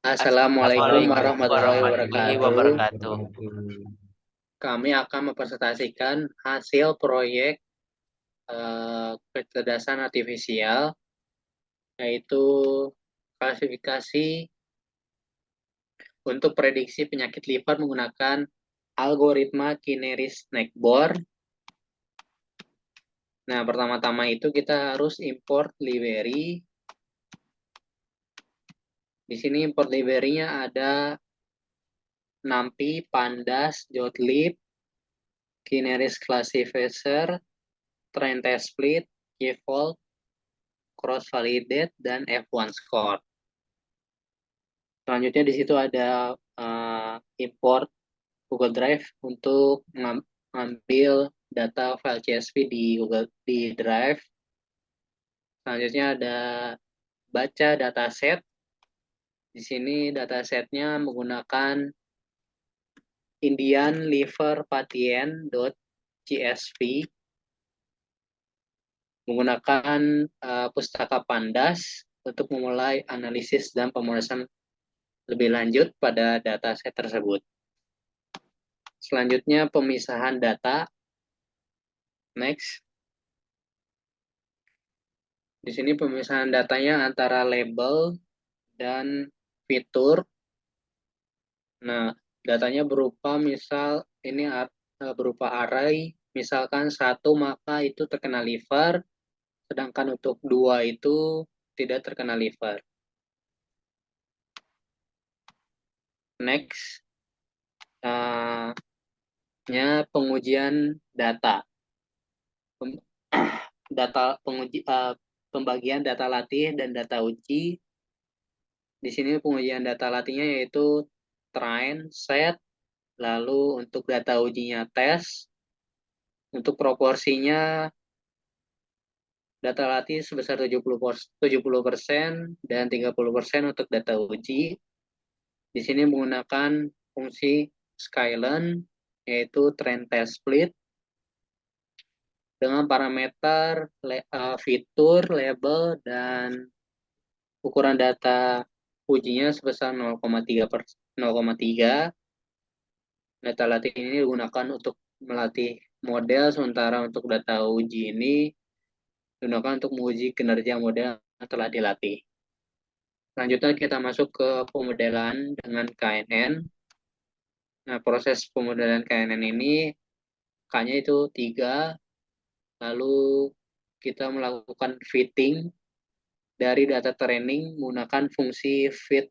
Assalamualaikum Assalamualaikum warahmatullahi warahmatullahi wabarakatuh. wabarakatuh. Kami akan mempresentasikan hasil proyek kecerdasan artifisial, yaitu klasifikasi untuk prediksi penyakit liver menggunakan algoritma Kineris Neckbore. Nah, pertama-tama itu kita harus import library. Di sini import library-nya ada NumPy, Pandas, Jotlib, Kineris Classifier, Train Test Split, Keyfold, Cross Validate, dan F1 Score. Selanjutnya di situ ada import Google Drive untuk mengambil data file CSV di Drive. Selanjutnya ada baca dataset. Di sini datasetnya menggunakan Indian Liver Patient.csv menggunakan pustaka Pandas untuk memulai analisis dan pemrosesan lebih lanjut pada dataset tersebut. Selanjutnya pemisahan data. Next. Di sini pemisahan datanya antara label dan fitur. Nah, datanya berupa misal ini berupa array, misalkan 1 maka itu terkena liver, sedangkan untuk 2 itu tidak terkena liver. Next, pengujian data. Pembagian data latih dan data uji. Di sini pengujian data latihnya yaitu train, set, lalu untuk data ujinya tes. Untuk proporsinya data latih sebesar 70% dan 30% untuk data uji. Di sini menggunakan fungsi Skyline yaitu train test split dengan parameter fitur, label, dan ukuran data ujinya sebesar 0,3. Data latih ini digunakan untuk melatih model, sementara untuk data uji ini digunakan untuk menguji kinerja model yang telah dilatih. Selanjutnya kita masuk ke pemodelan dengan KNN. Nah, proses pemodelan KNN ini K-nya itu 3, lalu kita melakukan fitting dari data training menggunakan fungsi fit.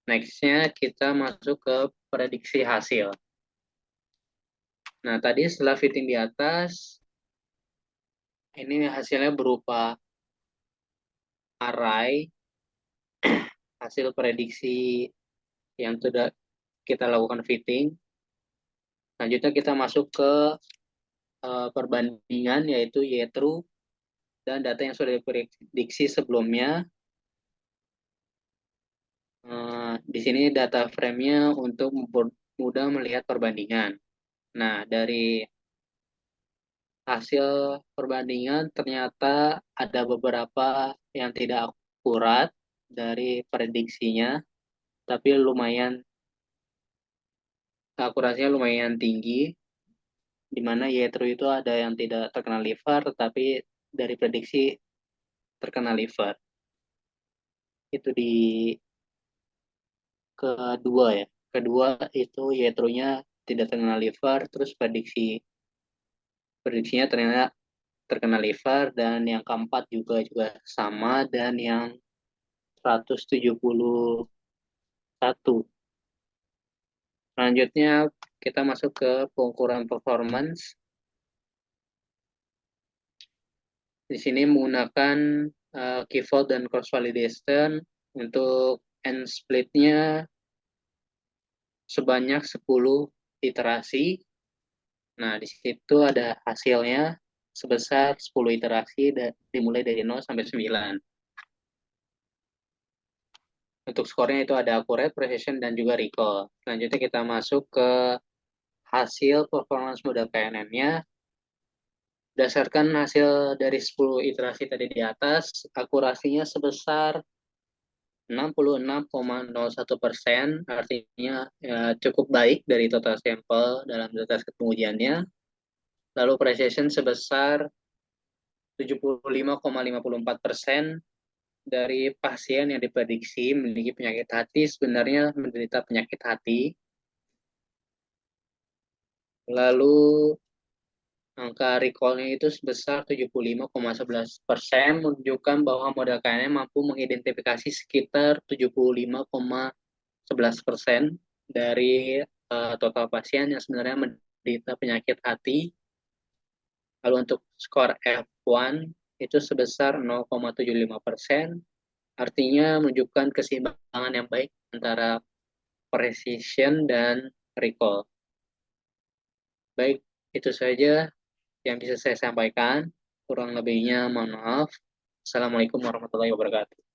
Next-nya kita masuk ke prediksi hasil. Nah, tadi setelah fitting di atas, ini hasilnya berupa array, hasil prediksi yang sudah kita lakukan fitting. Selanjutnya kita masuk ke perbandingan, yaitu Y-true dan data yang sudah diprediksi sebelumnya. Di sini data frame-nya untuk mudah melihat perbandingan. Nah, dari hasil perbandingan ternyata ada beberapa yang tidak akurat dari prediksinya, tapi akurasinya lumayan tinggi, di mana Y-true itu ada yang tidak terkena liver, tetapi dari prediksi terkena liver. Itu di kedua ya. Kedua itu Y-true-nya tidak terkena liver, terus prediksinya ternyata terkena liver, dan yang keempat juga sama, dan yang 171. Selanjutnya kita masuk ke pengukuran performance. Di sini menggunakan key fold dan cross validation untuk end split-nya sebanyak 10 iterasi. Nah, di situ ada hasilnya sebesar 10 iterasi dimulai dari 0 sampai 9. Untuk skornya itu ada accurate, precision, dan juga recall. Selanjutnya kita masuk ke hasil performance model KNN-nya. Berdasarkan hasil dari 10 iterasi tadi di atas, akurasinya sebesar 66,01%, artinya ya, cukup baik dari total sampel dalam data set pengujiannya. Lalu precision sebesar 75,54% dari pasien yang diprediksi memiliki penyakit hati sebenarnya menderita penyakit hati. Lalu angka recall-nya itu sebesar 75,11%, menunjukkan bahwa model KNN mampu mengidentifikasi sekitar 75,11% dari total pasien yang sebenarnya menderita penyakit hati. Lalu untuk skor F1 itu sebesar 0,75%, artinya menunjukkan keseimbangan yang baik antara precision dan recall. Baik, itu saja yang bisa saya sampaikan. Kurang lebihnya mohon maaf. Assalamualaikum warahmatullahi wabarakatuh.